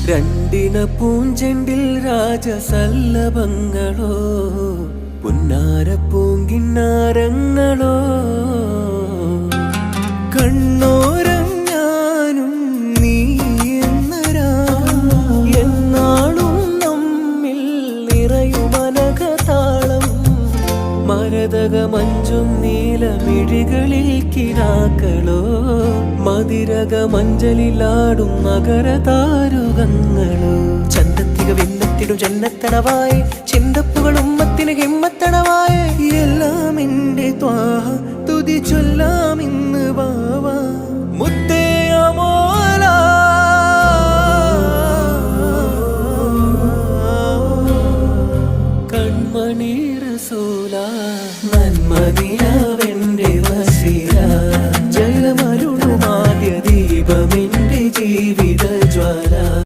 രണ്ടിന പൂഞ്ചെണ്ടിൽ രാജസല്ലഭങ്ങളോ പുന്നാര പൂങ്കിന്നാരങ്ങളോ കണ്ണോരം ഞാനും നീ എന്നരാ എന്നാളും നമ്മിൽ നിറയുമനകതാളം മരതകമഞ്ചും നീലമിഴികളിൽ കിനാക്കളോ മതിരകമഞ്ചലിലാടും മകരതാരുകങ്ങളോ ചന്തത്തിക വിണ്ണത്തിടും ജന്നത്തണവായി ചിന്തപ്പുകൾ ഉമ്മത്തിന് ഹിമ്മത്തണവായി എല്ലാം എന്റെ ത്വാഹ തുതി ചൊല്ലാം